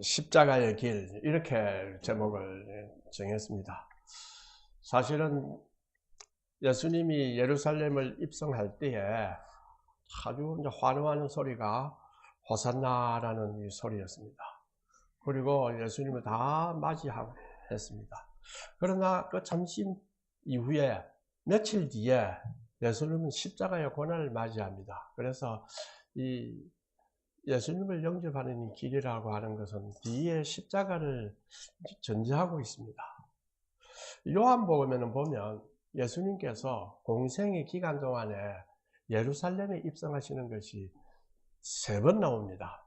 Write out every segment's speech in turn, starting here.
십자가의 길, 이렇게 제목을 정했습니다. 사실은 예수님이 예루살렘을 입성할 때에 아주 이제 환호하는 소리가 호산나라는 이 소리였습니다. 그리고 예수님을 다 맞이했습니다. 그러나 그 잠시 이후에 며칠 뒤에 예수님은 십자가의 고난을 맞이합니다. 그래서 이 예수님을 영접하는 길이라고 하는 것은 뒤에 십자가를 전제하고 있습니다. 요한복음에는 보면 예수님께서 공생의 기간 동안에 예루살렘에 입성하시는 것이 3번 나옵니다.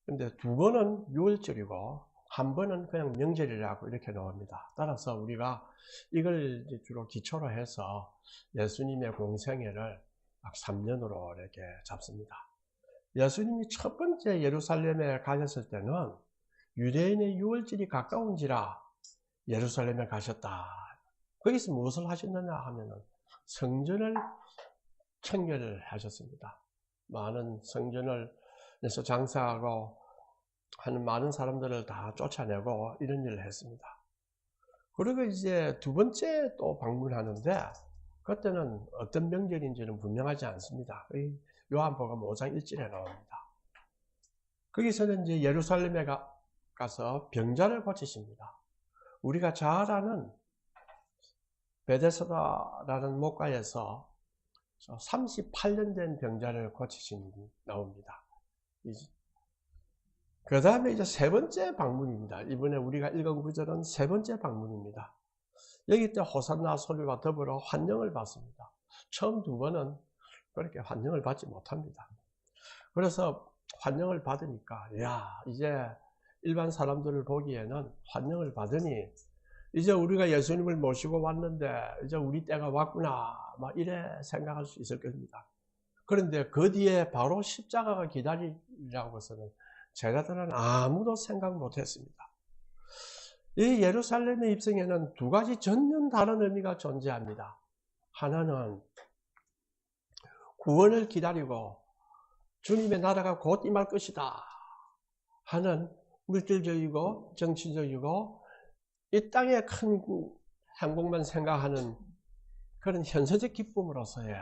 근데 2번은 6월절이고 1번은 그냥 명절이라고 이렇게 나옵니다. 따라서 우리가 이걸 주로 기초로 해서 예수님의 공생애를 막 3년으로 이렇게 잡습니다. 예수님이 첫 번째 예루살렘에 가셨을 때는 유대인의 6월절이 가까운지라 예루살렘에 가셨다. 거기서 무엇을 하셨느냐 하면은 성전을 청결을 하셨습니다. 많은 성전에서 장사하고 하는 많은 사람들을 다 쫓아내고 이런 일을 했습니다. 그리고 이제 2번째 또 방문하는데 그때는 어떤 명절인지는 분명하지 않습니다. 요한복음 5장 1절에 나옵니다. 거기서는 이제 예루살렘에 가서 병자를 고치십니다. 우리가 잘 아는 베데스다라는 목가에서 38년 된 병자를 고치신 분이 나옵니다. 그 다음에 이제 3번째 방문입니다. 이번에 우리가 읽은 구절은 3번째 방문입니다. 여기 때 호산나 소리와 더불어 환영을 받습니다. 처음 2번은 그렇게 환영을 받지 못합니다. 그래서 환영을 받으니까 이제 일반 사람들을 보기에는 환영을 받으니 이제 우리가 예수님을 모시고 왔는데 이제 우리 때가 왔구나 막 이래 생각할 수 있을 겁니다. 그런데 그 뒤에 바로 십자가가 기다리라고 해서는 제자들은 아무도 생각 못했습니다. 이 예루살렘의 입성에는 2가지 전혀 다른 의미가 존재합니다. 하나는 구원을 기다리고 주님의 나라가 곧 임할 것이다 하는 물질적이고 정치적이고 이 땅의 큰 행복만 생각하는 그런 현세적 기쁨으로서의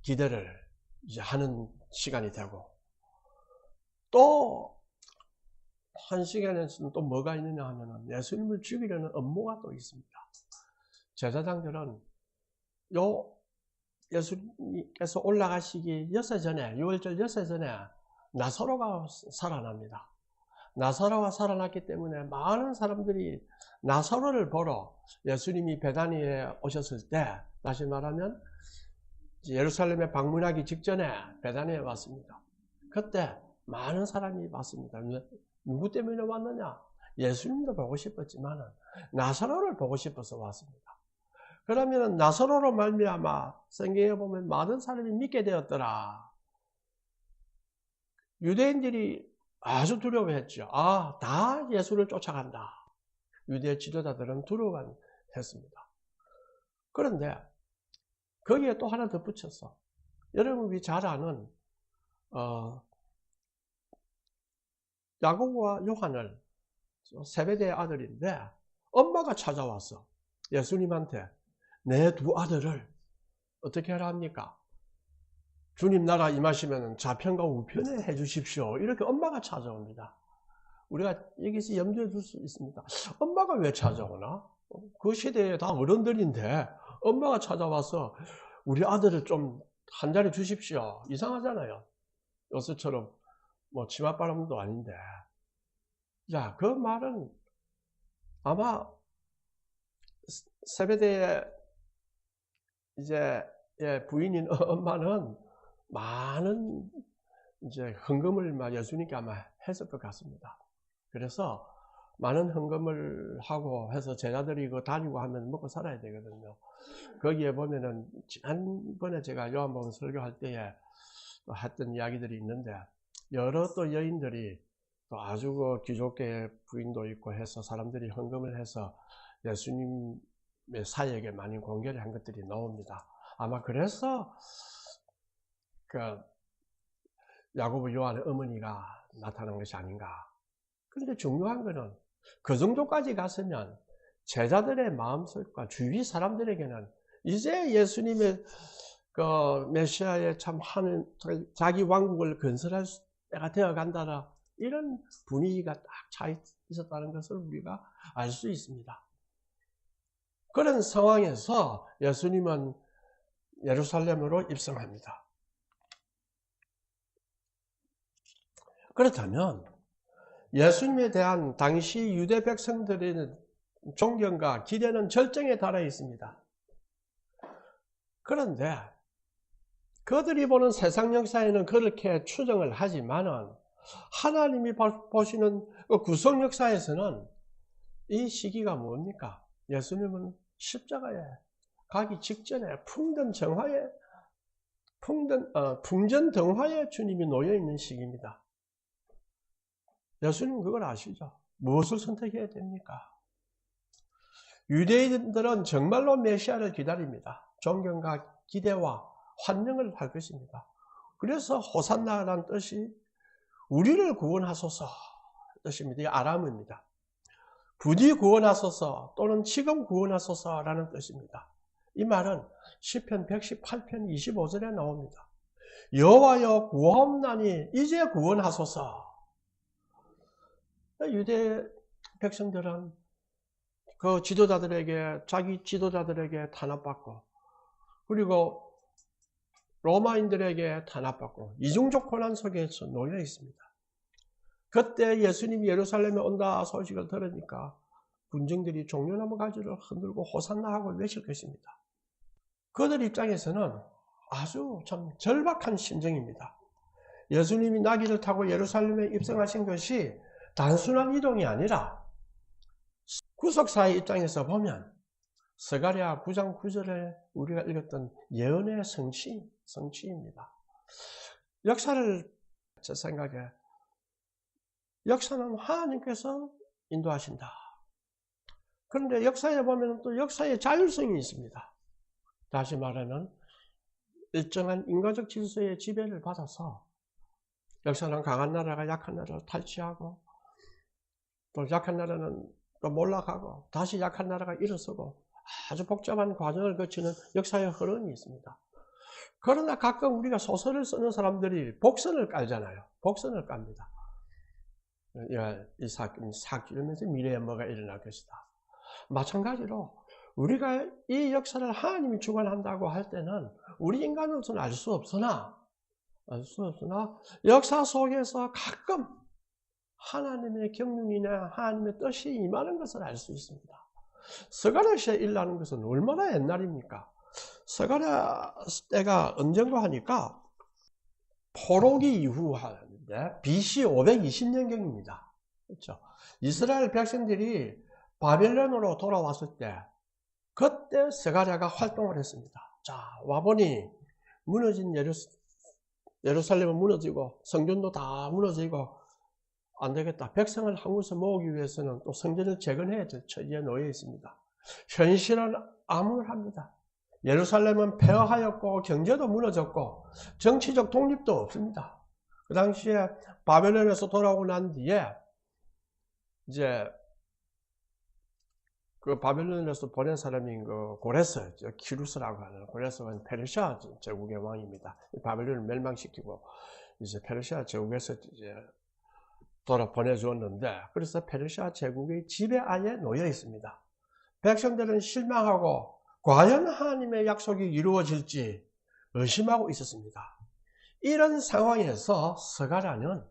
기대를 이제 하는 시간이 되고, 또 한 시간에서는 또 뭐가 있느냐 하면은 예수님을 죽이려는 음모가 또 있습니다. 제사장들은 예수님께서 올라가시기 6일 전에, 6월절 6일 전에 나사로가 살아납니다. 나사로가 살아났기 때문에 많은 사람들이 나사로를 보러 예수님이 베다니에 오셨을 때, 다시 말하면 예루살렘에 방문하기 직전에 베다니에 왔습니다. 그때 많은 사람이 왔습니다. 누구 때문에 왔느냐? 예수님도 보고 싶었지만 나사로를 보고 싶어서 왔습니다. 그러면 나사로로 말미암아 성경에 보면 많은 사람이 믿게 되었더라. 유대인들이 아주 두려워했죠. 다 예수를 쫓아간다. 유대 지도자들은 두려워했습니다. 그런데 거기에 또 하나 덧붙여서 여러분이 잘 아는 야고보와 요한을 세베대의 아들인데 엄마가 찾아왔어. 예수님한테 내 2 아들을 어떻게 하라 합니까? 주님 나라 임하시면 좌편과 우편에 해주십시오. 이렇게 엄마가 찾아옵니다. 우리가 여기서 염두에 둘 수 있습니다. 엄마가 왜 찾아오나? 그 시대에 다 어른들인데 엄마가 찾아와서 우리 아들을 좀 한 자리 주십시오. 이상하잖아요. 요새처럼 뭐 치맛바람도 아닌데. 자, 그 말은 아마 세베대의 이제 부인인 엄마는 많은 이제 헌금을 예수님께 아마 했을 것 같습니다. 그래서 많은 헌금을 하고 해서 제자들이 이거 다니고 하면 먹고 살아야 되거든요. 거기에 보면은 지난번에 제가 요한복음 설교할 때에 했던 이야기들이 있는데 여러 또 여인들이 또 아주 그 귀족계 부인도 있고 해서 사람들이 헌금을 해서 예수님의 사역에 많이 공개를 한 것들이 나옵니다. 아마 그래서 그 야고보 요한의 어머니가 나타난 것이 아닌가. 그런데 중요한 것은 그 정도까지 갔으면 제자들의 마음속과 주위 사람들에게는 이제 예수님의 그 메시아의 참 하는 자기 왕국을 건설할 때가 되어 간다라, 이런 분위기가 딱 차 있었다는 것을 우리가 알 수 있습니다. 그런 상황에서 예수님은 예루살렘으로 입성합니다. 그렇다면 예수님에 대한 당시 유대 백성들의 존경과 기대는 절정에 달해 있습니다. 그런데 그들이 보는 세상 역사에는 그렇게 추정을 하지만은 하나님이 보시는 구속 역사에서는 이 시기가 뭡니까? 예수님은 십자가에 가기 직전에 풍전등화에 주님이 놓여 있는 시기입니다. 예수님은 그걸 아시죠? 무엇을 선택해야 됩니까? 유대인들은 정말로 메시아를 기다립니다. 존경과 기대와 환영을 할 것입니다. 그래서 호산나라는 뜻이 우리를 구원하소서 뜻입니다. 이 아람어입니다. 부디 구원하소서 또는 지금 구원하소서라는 뜻입니다. 이 말은 시편 118편 25절에 나옵니다. 여호와여 구하옵나니 이제 구원하소서. 유대 백성들은 그 자기 지도자들에게 탄압받고, 그리고 로마인들에게 탄압받고 이중적 고난 속에서 놓여 있습니다. 그때 예수님이 예루살렘에 온다 소식을 들으니까 군중들이 종려나무 가지를 흔들고 호산나하고 외칠 것입니다. 그들 입장에서는 아주 참 절박한 심정입니다. 예수님이 나귀를 타고 예루살렘에 입성하신 것이 단순한 이동이 아니라 구속사의 입장에서 보면 스가랴 9장 9절에 우리가 읽었던 예언의 성취입니다. 역사를, 제 생각에 역사는 하나님께서 인도하신다. 그런데 역사에 보면 또 역사의 자율성이 있습니다. 다시 말하면 일정한 인과적 질서의 지배를 받아서 역사는 강한 나라가 약한 나라를 탈취하고, 또 약한 나라는 또 몰락하고, 다시 약한 나라가 일어서고, 아주 복잡한 과정을 거치는 역사의 흐름이 있습니다. 그러나 가끔 우리가 소설을 쓰는 사람들이 복선을 깔잖아요. 복선을 깝니다. 이 사건이 이러면서 미래에 뭐가 일어날 것이다. 마찬가지로 우리가 이 역사를 하나님이 주관한다고 할 때는 우리 인간으로서는 알 수 없으나 역사 속에서 가끔 하나님의 경륜이나 하나님의 뜻이 임하는 것을 알 수 있습니다. 스가랴 시에 일어나는 것은 얼마나 옛날입니까? 스가랴 때가 언젠가 하니까 포로기 이후 하는데 BC 520년경입니다. 그렇죠? 이스라엘 백성들이 바벨론으로 돌아왔을 때 그때 스가랴가 활동을 했습니다. 자, 와보니 무너진 예루살렘은 무너지고 성전도 다 무너지고 안 되겠다. 백성을 한 곳에 모으기 위해서는 또 성전을 재건해야 될 처지에 놓여 있습니다. 현실은 암울합니다. 예루살렘은 폐허하였고 경제도 무너졌고 정치적 독립도 없습니다. 그 당시에 바벨론에서 돌아오고 난 뒤에 이제 그 바벨론에서 보낸 사람인 그 고레스, 키루스라고 하는 고레스는 페르시아 제국의 왕입니다. 바벨론을 멸망시키고 이제 페르시아 제국에서 이제 돌아 보내주었는데, 그래서 페르시아 제국의 지배하에 놓여 있습니다. 백성들은 실망하고 과연 하나님의 약속이 이루어질지 의심하고 있었습니다. 이런 상황에서 스가랴는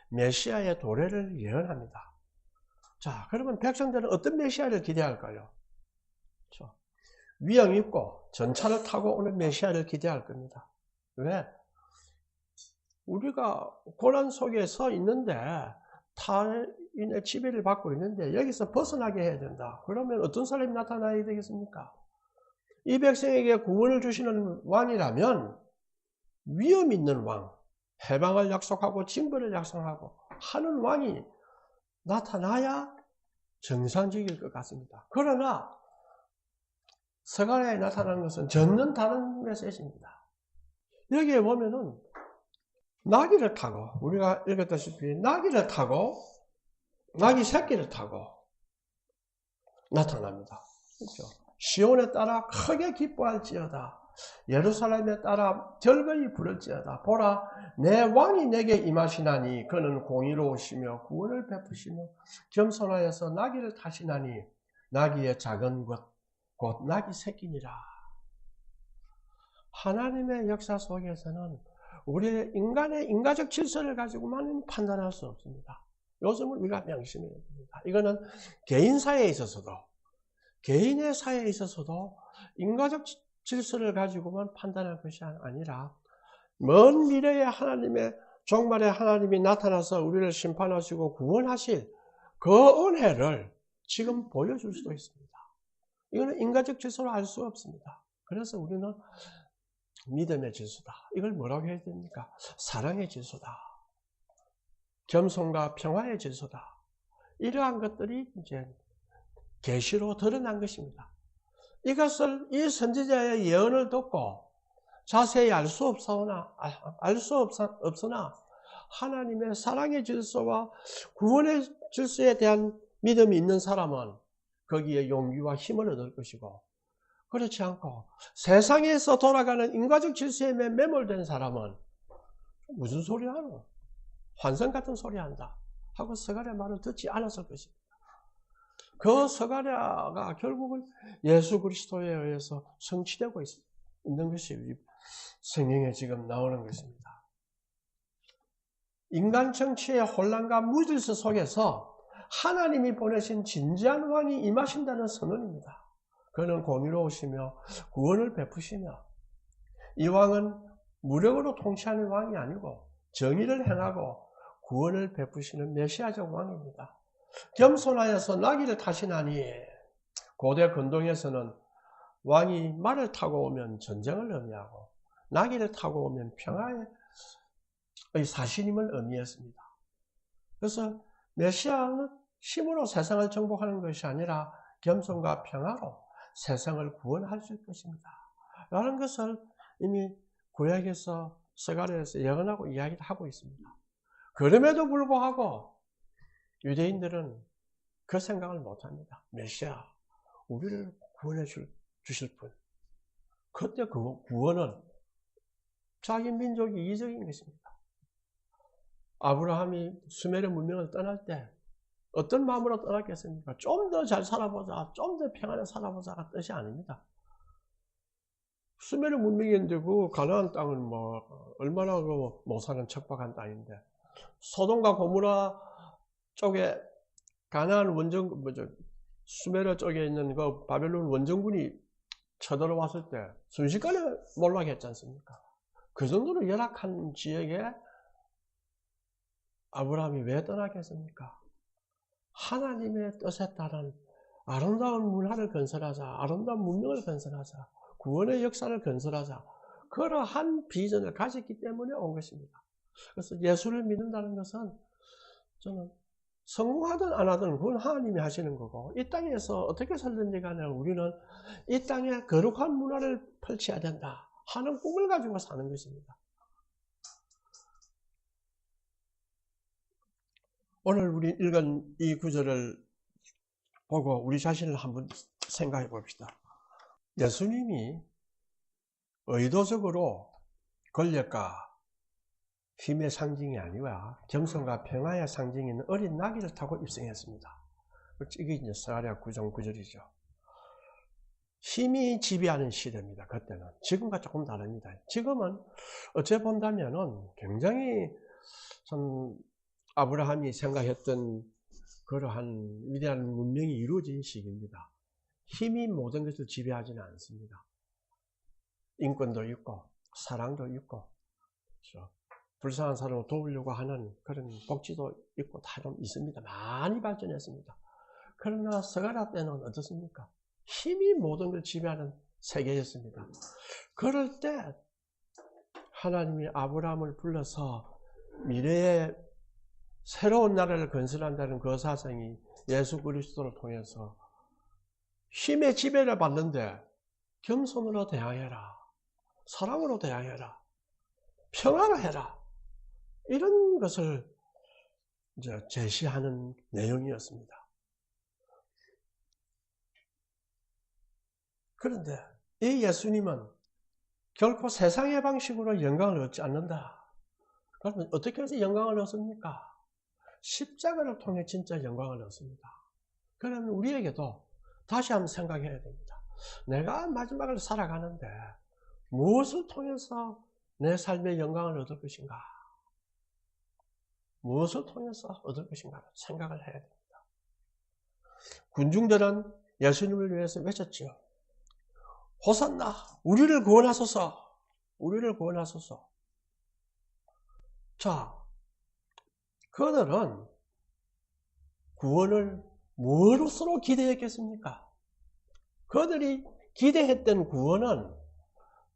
메시아의 도래를 예언합니다. 자, 그러면 백성들은 어떤 메시아를 기대할까요? 그렇죠? 위엄 있고 전차를 타고 오는 메시아를 기대할 겁니다. 왜? 우리가 고난 속에 서 있는데, 타인의 지배를 받고 있는데 여기서 벗어나게 해야 된다. 그러면 어떤 사람이 나타나야 되겠습니까? 이 백성에게 구원을 주시는 왕이라면 위엄 있는 왕, 해방을 약속하고 징벌을 약속하고 하는 왕이 나타나야 정상적일 것 같습니다. 그러나 스가랴에 나타나는 것은 전혀 다른 메시지입니다. 여기에 보면은 나귀를 타고, 우리가 읽었다시피 나귀를 타고, 나귀 새끼를 타고 나타납니다. 그렇죠? 시온에 따라 크게 기뻐할지어다. 예루살렘에 따라 절거이 부를지어다. 보라, 내 왕이 내게 임하시나니 그는 공의로우시며 구원을 베푸시며 겸손하여서 나귀를 타시나니 나귀의 작은 것 곧 나귀 새끼니라. 하나님의 역사 속에서는 우리의 인간적 질서를 가지고만 판단할 수 없습니다. 요즘은 우리가 명심해야 됩니다. 이거는 개인 사회에 있어서도, 개인의 사회에 있어서도 인간적 질서를 가지고만 판단할 것이 아니라 먼 미래에 하나님의 종말에 하나님이 나타나서 우리를 심판하시고 구원하실 그 은혜를 지금 보여줄 수도 있습니다. 이거는 인간적 질서로 알 수 없습니다. 그래서 우리는 믿음의 질서다. 이걸 뭐라고 해야 됩니까? 사랑의 질서다. 겸손과 평화의 질서다. 이러한 것들이 이제 계시로 드러난 것입니다. 이것을 이 선지자의 예언을 듣고 자세히 알 수 없으나 하나님의 사랑의 질서와 구원의 질서에 대한 믿음이 있는 사람은 거기에 용기와 힘을 얻을 것이고, 그렇지 않고 세상에서 돌아가는 인간적 질서에 매몰된 사람은 무슨 소리 하노? 환상 같은 소리 한다 하고 스가랴 말을 듣지 않았을 것입니다. 그 스가랴가 결국은 예수 그리스도에 의해서 성취되고 있는 것이 성경에 지금 나오는 것입니다. 인간 정치의 혼란과 무질서 속에서 하나님이 보내신 진지한 왕이 임하신다는 선언입니다. 그는 공의로우시며 구원을 베푸시며, 이 왕은 무력으로 통치하는 왕이 아니고 정의를 행하고 구원을 베푸시는 메시아적 왕입니다. 겸손하여서 나귀를 타시나니, 고대 근동에서는 왕이 말을 타고 오면 전쟁을 의미하고 나귀를 타고 오면 평화의 사신임을 의미했습니다. 그래서 메시아는 힘으로 세상을 정복하는 것이 아니라 겸손과 평화로 세상을 구원하실 것입니다. 라는 것을 이미 구약에서 스가랴에서 예언하고 이야기를 하고 있습니다. 그럼에도 불구하고 유대인들은 그 생각을 못합니다. 메시아, 우리를 구원해 주실 분. 그때 그 구원은 자기 민족이 이적인 것입니다. 아브라함이 수메르 문명을 떠날 때 어떤 마음으로 떠났겠습니까? 좀 더 잘 살아보자, 좀 더 평안하게 살아보자가 뜻이 아닙니다. 수메르 문명인데 그 가나안 땅은 뭐 얼마나 그 못 사는 척박한 땅인데, 소돔과 고모라 쪽에 가나안 수메르 쪽에 있는 그 바벨론 원정군이 쳐들어왔을 때 순식간에 몰락했지 않습니까? 그 정도로 열악한 지역에 아브라함이 왜 떠나겠습니까? 하나님의 뜻에 따른 아름다운 문화를 건설하자, 아름다운 문명을 건설하자, 구원의 역사를 건설하자, 그러한 비전을 가졌기 때문에 온 것입니다. 그래서 예수를 믿는다는 것은 저는 성공하든 안 하든 그건 하나님이 하시는 거고, 이 땅에서 어떻게 살든지 간에 우리는 이 땅에 거룩한 문화를 펼쳐야 된다 하는 꿈을 가지고 사는 것입니다. 오늘 우리 읽은 이 구절을 보고 우리 자신을 한번 생각해 봅시다. 예수님이 의도적으로 권력과 힘의 상징이 아니라 겸손과 평화의 상징인 어린 나귀를 타고 입성했습니다. 이게 이제 스가랴 9장 9절이죠. 힘이 지배하는 시대입니다. 그때는. 지금과 조금 다릅니다. 지금은 어째 본다면은 굉장히 참 아브라함이 생각했던 그러한 위대한 문명이 이루어진 시기입니다. 힘이 모든 것을 지배하지는 않습니다. 인권도 있고 사랑도 있고, 그렇죠? 불쌍한 사람을 도우려고 하는 그런 복지도 있고 다 좀 있습니다. 많이 발전했습니다. 그러나 스가랴 때는 어떻습니까? 힘이 모든 걸 지배하는 세계였습니다. 그럴 때 하나님이 아브라함을 불러서 미래에 새로운 나라를 건설한다는 그 사상이 예수 그리스도를 통해서 힘의 지배를 받는데 겸손으로 대항해라, 사랑으로 대항해라, 평화로 해라, 이런 것을 이제 제시하는 내용이었습니다. 그런데 이 예수님은 결코 세상의 방식으로 영광을 얻지 않는다. 그러면 어떻게 해서 영광을 얻습니까? 십자가를 통해 진짜 영광을 얻습니다. 그러면 우리에게도 다시 한번 생각해야 됩니다. 내가 마지막을 살아가는데 무엇을 통해서 내 삶의 영광을 얻을 것인가? 무엇을 통해서 얻을 것인가? 생각을 해야 됩니다. 군중들은 예수님을 위해서 외쳤지요. 호산나, 우리를 구원하소서, 우리를 구원하소서. 자, 그들은 구원을 무엇으로 기대했겠습니까? 그들이 기대했던 구원은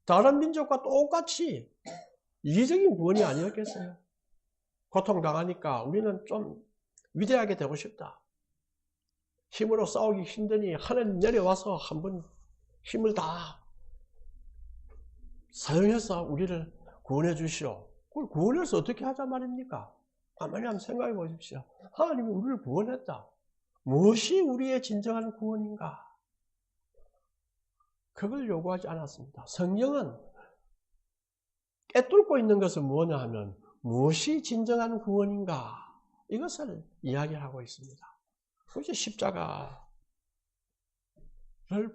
다른 민족과 똑같이 이기적인 구원이 아니었겠어요? 고통당하니까 우리는 좀 위대하게 되고 싶다. 힘으로 싸우기 힘드니 하나님 내려와서 한번 힘을 다 사용해서 우리를 구원해 주시오. 그걸 구원해서 어떻게 하자 말입니까? 가만히 한번 생각해 보십시오. 하나님이 우리를 구원했다. 무엇이 우리의 진정한 구원인가? 그걸 요구하지 않았습니다. 성경은 꿰뚫고 있는 것은 뭐냐 하면 무엇이 진정한 구원인가? 이것을 이야기하고 있습니다. 그것이 십자가를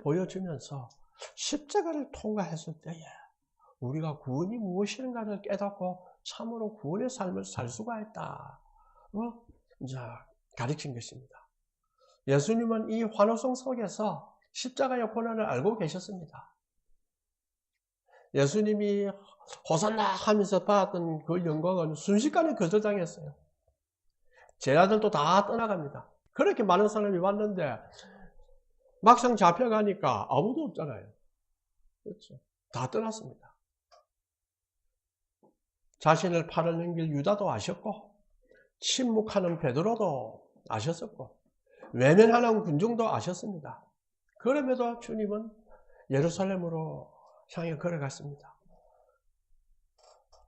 보여주면서 십자가를 통과했을 때에 우리가 구원이 무엇인가를 깨닫고 참으로 구원의 삶을 살 수가 있다. 이제 가르친 것입니다. 예수님은 이 환호성 속에서 십자가의 고난을 알고 계셨습니다. 예수님이 호산나 하면서 받았던 그 영광은 순식간에 거절당했어요. 제자들도 다 떠나갑니다. 그렇게 많은 사람이 왔는데 막상 잡혀가니까 아무도 없잖아요. 그렇죠? 다 떠났습니다. 자신을 팔을 넘길 유다도 아셨고 침묵하는 베드로도 아셨었고 외면하는 군중도 아셨습니다. 그럼에도 주님은 예루살렘으로 향해 걸어갔습니다.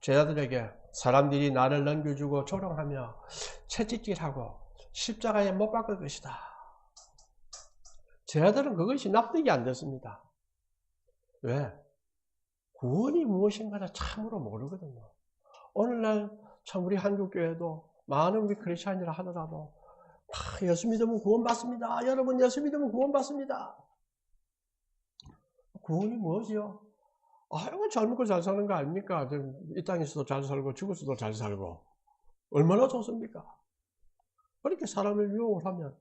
제자들에게 사람들이 나를 넘겨주고 조롱하며 채찍질하고 십자가에 못 박을 것이다. 제자들은 그것이 납득이 안 됐습니다. 왜? 구원이 무엇인가를 참으로 모르거든요. 오늘날 참 우리 한국교회도 많은 우리 크리스찬이라 하더라도 예수 믿으면 구원받습니다. 여러분 예수 믿으면 구원받습니다. 구원이 무엇이요? 이거 잘 먹고 잘 사는 거 아닙니까? 이 땅에서도 잘 살고 죽어서도 잘 살고 얼마나 좋습니까? 그렇게 사람을 유혹을 하면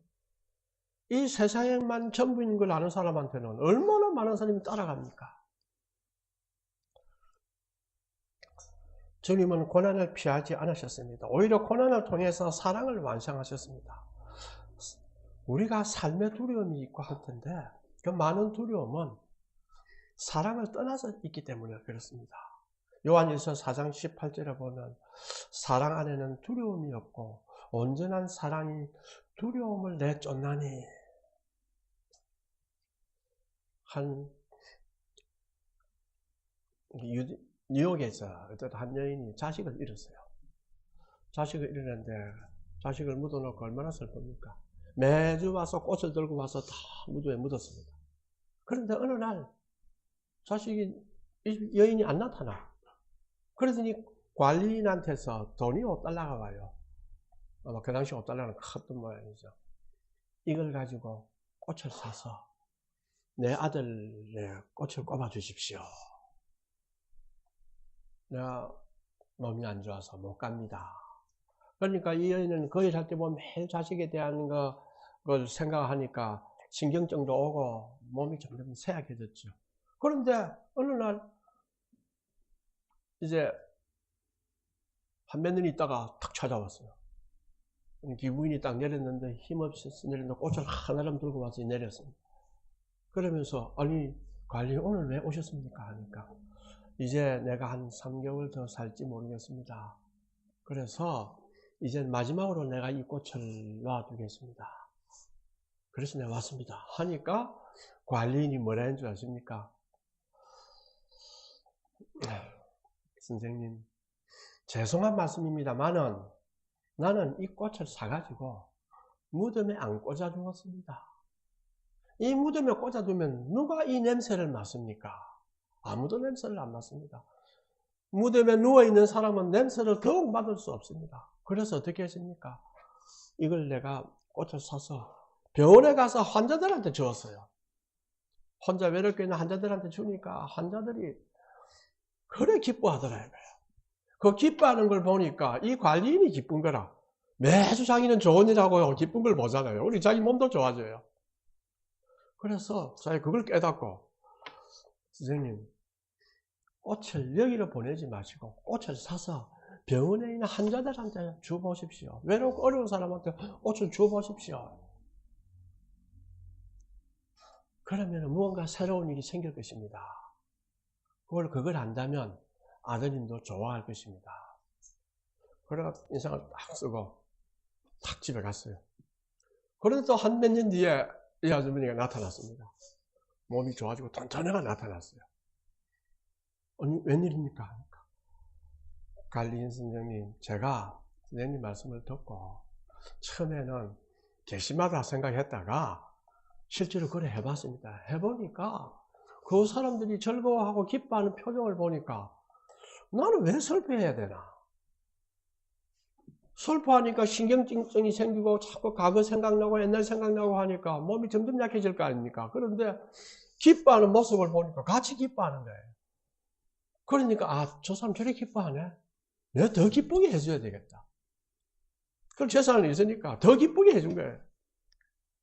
이 세상에만 전부인 걸 아는 사람한테는 얼마나 많은 사람이 따라갑니까? 주님은 고난을 피하지 않으셨습니다. 오히려 고난을 통해서 사랑을 완성하셨습니다. 우리가 삶의 두려움이 있고 할 텐데 그 많은 두려움은 사랑을 떠나서 있기 때문에 그렇습니다. 요한일서 4장 18절에 보면 사랑 안에는 두려움이 없고 온전한 사랑이 두려움을 내쫓나니. 뉴욕에서 어떤 한 여인이 자식을 잃었어요. 자식을 잃었는데 자식을 묻어놓고 얼마나 슬픕니까? 매주 와서 꽃을 들고 와서 다 무도에 묻었습니다. 그런데 어느 날 자식이 여인이 안 나타나. 그러더니 관리인한테서 돈이 5달러가 와요. 아마 그 당시 5달러는 컸던 모양이죠. 이걸 가지고 꽃을 사서 내 아들의 꽃을 꼽아 주십시오. 내가 몸이 안 좋아서 못 갑니다. 그러니까 이 여인은 그 일 할 때 보면 매일 자식에 대한 걸 생각하니까 신경증도 오고 몸이 점점 쇠약해졌죠. 그런데 어느 날 이제 한 몇 년 있다가 탁 찾아왔어요. 기부인이 딱 내렸는데 힘없이 내렸는데 꽃을 하나를 들고 와서 내렸습니다. 그러면서 아니 관리 오늘 왜 오셨습니까? 하니까 이제 내가 한 3개월 더 살지 모르겠습니다. 그래서 이제 마지막으로 내가 이 꽃을 놔두겠습니다. 그래서 내가 왔습니다. 하니까 관리인이 뭐라 했는 줄 아십니까? 선생님, 죄송한 말씀입니다만은 나는 이 꽃을 사가지고 무덤에 안 꽂아두었습니다. 이 무덤에 꽂아두면 누가 이 냄새를 맡습니까? 아무도 냄새를 안 맡습니다. 무덤에 누워있는 사람은 냄새를 더욱 맡을 수 없습니다. 그래서 어떻게 했습니까? 이걸 내가 꽃을 사서 병원에 가서 환자들한테 주었어요. 혼자 외롭게 있는 환자들한테 주니까 환자들이 그래 기뻐하더라 이거예요. 그 기뻐하는 걸 보니까 이 관리인이 기쁜 거라. 매주 자기는 좋은 일하고 기쁜 걸 보잖아요. 우리 자기 몸도 좋아져요. 그래서 자기 그걸 깨닫고 선생님 꽃을 여기로 보내지 마시고 꽃을 사서 병원에 있는 환자들한테 주보십시오. 외롭고 어려운 사람한테 꽃을 주보십시오. 그러면 무언가 새로운 일이 생길 것입니다. 그걸 안다면 아드님도 좋아할 것입니다. 그래서 인상을 딱 쓰고 딱 집에 갔어요. 그런데 또 한 몇 년 뒤에 이 아주머니가 나타났습니다. 몸이 좋아지고 튼튼해가 나타났어요. 아니 웬일입니까? 관리인 선생님, 제가 선생님 말씀을 듣고 처음에는 괘씸하다 생각했다가 실제로 그래 해봤습니다. 해보니까 그 사람들이 즐거워하고 기뻐하는 표정을 보니까 나는 왜 슬퍼해야 되나? 슬퍼하니까 신경증이 생기고 자꾸 과거 생각나고 옛날 생각나고 하니까 몸이 점점 약해질 거 아닙니까? 그런데 기뻐하는 모습을 보니까 같이 기뻐하는 거예요. 그러니까 저 사람 저렇게 기뻐하네? 내가 더 기쁘게 해줘야 되겠다. 그럼 재산이 있으니까 더 기쁘게 해준 거예요.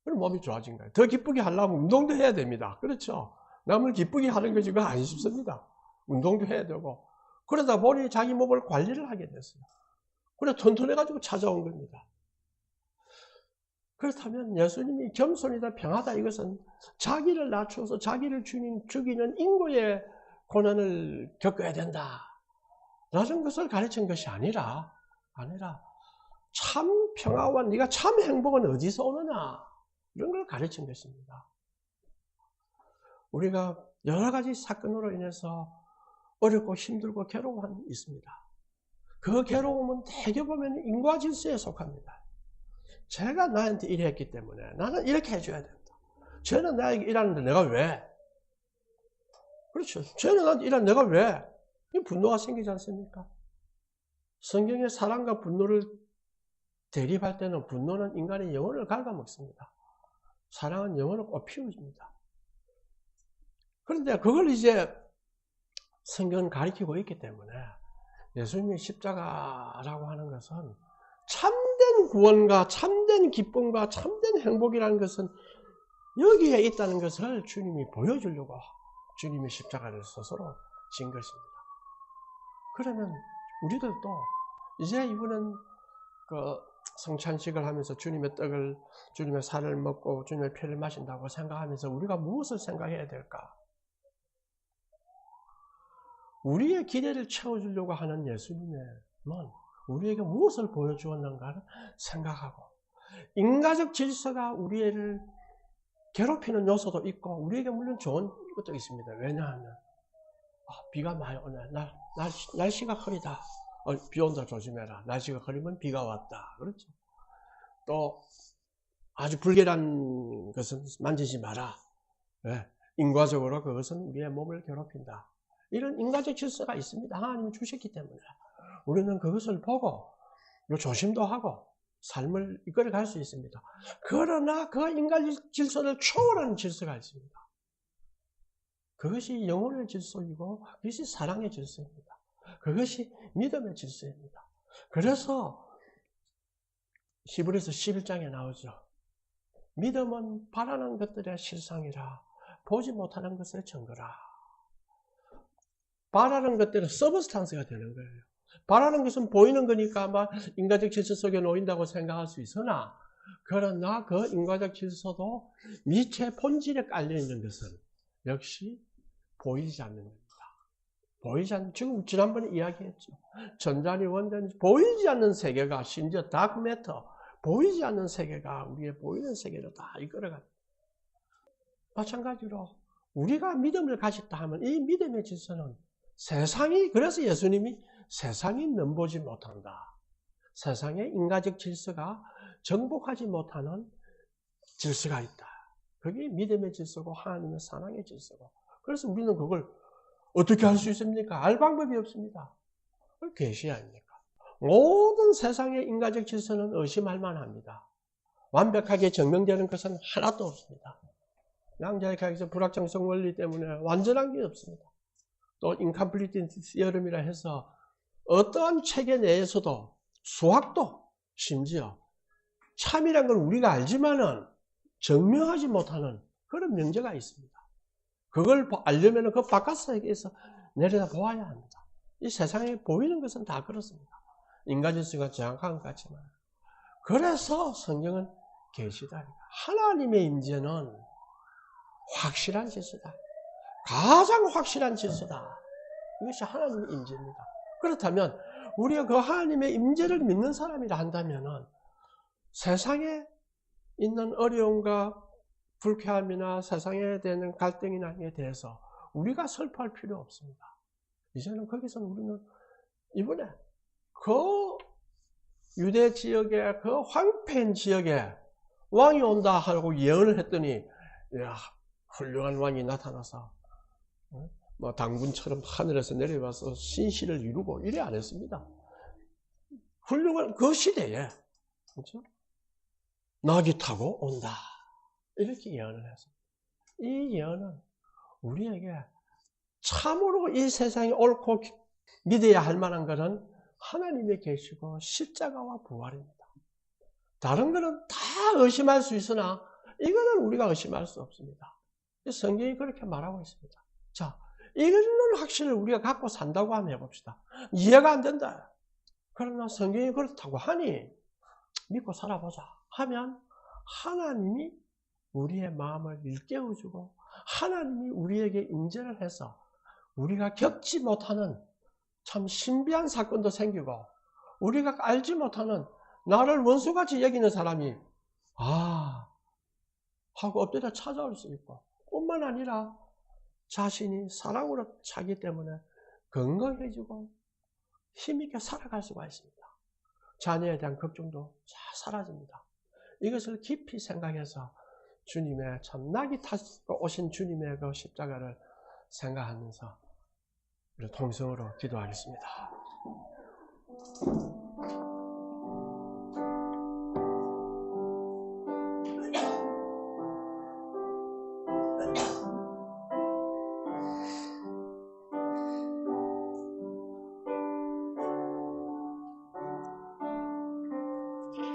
그럼 몸이 좋아진 거예요. 더 기쁘게 하려면 운동도 해야 됩니다. 그렇죠? 남을 기쁘게 하는 것이 그거 안 쉽습니다. 운동도 해야 되고. 그러다 보니 자기 몸을 관리를 하게 됐어요. 그래 튼튼해가지고 찾아온 겁니다. 그렇다면 예수님이 겸손이다 평하다 이것은 자기를 낮춰서 자기를 죽이는 인고의 고난을 겪어야 된다 라는 것을 가르친 것이 아니라 참 평화와 네가 참 행복은 어디서 오느냐 이런 걸 가르친 것입니다. 우리가 여러 가지 사건으로 인해서 어렵고 힘들고 괴로움이 있습니다. 그 괴로움은 대개 보면 인과 질서에 속합니다. 제가 나한테 이랬기 때문에 나는 이렇게 해줘야 된다. 쟤는 나에게 일하는데 내가 왜? 그렇죠. 쟤는 나한테 일하는데 내가 왜? 이 분노가 생기지 않습니까? 성경의 사랑과 분노를 대립할 때는 분노는 인간의 영혼을 갉아먹습니다. 사랑은 영혼을 꽃피웁니다. 그런데 그걸 이제 성경은 가리키고 있기 때문에 예수님의 십자가라고 하는 것은 참된 구원과 참된 기쁨과 참된 행복이라는 것은 여기에 있다는 것을 주님이 보여주려고 주님의 십자가를 스스로 진 것입니다. 그러면 우리들도 이제 이분은 성찬식을 하면서 주님의 떡을 주님의 살을 먹고 주님의 피를 마신다고 생각하면서 우리가 무엇을 생각해야 될까? 우리의 기대를 채워주려고 하는 예수님은 우리에게 무엇을 보여주었는가를 생각하고 인간적 질서가 우리를 괴롭히는 요소도 있고 우리에게 물론 좋은 것도 있습니다. 왜냐하면 비가 많이 오네. 날씨가 흐리다. 비 온다 조심해라. 날씨가 흐리면 비가 왔다. 그렇죠. 또 아주 불결한 것은 만지지 마라. 왜? 인과적으로 그것은 우리의 몸을 괴롭힌다. 이런 인간적 질서가 있습니다. 하나님이 주셨기 때문에 우리는 그것을 보고 조심도 하고 삶을 이끌어갈 수 있습니다. 그러나 그 인간 질서를 초월하는 질서가 있습니다. 그것이 영혼의 질서이고 그것이 사랑의 질서입니다. 그것이 믿음의 질서입니다. 그래서 히브리서 11장에 나오죠. 믿음은 바라는 것들의 실상이라 보지 못하는 것의 증거라. 바라는 것들은 서브스탄스가 되는 거예요. 바라는 것은 보이는 거니까 아마 인간적 질서 속에 놓인다고 생각할 수 있으나 그러나 그 인간적 질서도 밑에 본질에 깔려있는 것은 역시 보이지 않는 겁니다. 보이지 않는, 지난번에 이야기했죠. 전자니 원자니 보이지 않는 세계가 심지어 다크매터, 보이지 않는 세계가 우리의 보이는 세계로 다 이끌어갑니다. 마찬가지로 우리가 믿음을 가졌다 하면 이 믿음의 질서는 세상이 그래서 예수님이 세상이 넘보지 못한다. 세상의 인간적 질서가 정복하지 못하는 질서가 있다. 그게 믿음의 질서고 하나님의 사랑의 질서고. 그래서 우리는 그걸 어떻게 할 수 있습니까? 알 방법이 없습니다. 그걸 계시 아닙니까? 모든 세상의 인간적 질서는 의심할 만합니다. 완벽하게 증명되는 것은 하나도 없습니다. 양자역학에서 불확정성 원리 때문에 완전한 게 없습니다. 또 incomplete theorem이라 해서 어떠한 체계 내에서도 수학도 심지어 참이란 걸 우리가 알지만은 증명하지 못하는 그런 명제가 있습니다. 그걸 알려면 그 바깥 세계에서 내려다 보아야 합니다. 이 세상에 보이는 것은 다 그렇습니다. 인간 질서가 정확한 것 같지만. 그래서 성경은 계시다. 하나님의 임재는 확실한 질서다. 가장 확실한 질서다. 이것이 하나님의 임재입니다. 그렇다면 우리가 그 하나님의 임재를 믿는 사람이라 한다면 세상에 있는 어려움과 불쾌함이나 세상에 대한 갈등이나 에 대해서 우리가 슬퍼할 필요 없습니다. 이제는 거기서 우리는 이번에 그 유대 지역의 그 황폐한 지역에 왕이 온다 하고 예언을 했더니 야, 훌륭한 왕이 나타나서 뭐 당군처럼 하늘에서 내려와서 신실을 이루고 이래 안 했습니다. 훌륭한 그 시대에 그렇죠? 나귀 타고 온다 이렇게 예언을 했습니다. 이 예언은 우리에게 참으로 이 세상에 옳고 믿어야 할 만한 것은 하나님의 계시고 십자가와 부활입니다. 다른 것은 다 의심할 수 있으나 이거는 우리가 의심할 수 없습니다. 성경이 그렇게 말하고 있습니다. 자, 이거는 확실히 우리가 갖고 산다고 하면 해봅시다. 이해가 안 된다. 그러나 성경이 그렇다고 하니 믿고 살아보자 하면 하나님이 우리의 마음을 일깨워주고 하나님이 우리에게 임재를 해서 우리가 겪지 못하는 참 신비한 사건도 생기고 우리가 알지 못하는 나를 원수같이 여기는 사람이 하고 엎드려 찾아올 수 있고 뿐만 아니라 자신이 사랑으로 차기 때문에 건강해지고 힘있게 살아갈 수가 있습니다. 자녀에 대한 걱정도 다 사라집니다. 이것을 깊이 생각해서 주님의 참 낙이 타고 오신 주님의 그 십자가를 생각하면서 우리 통성으로 기도하겠습니다.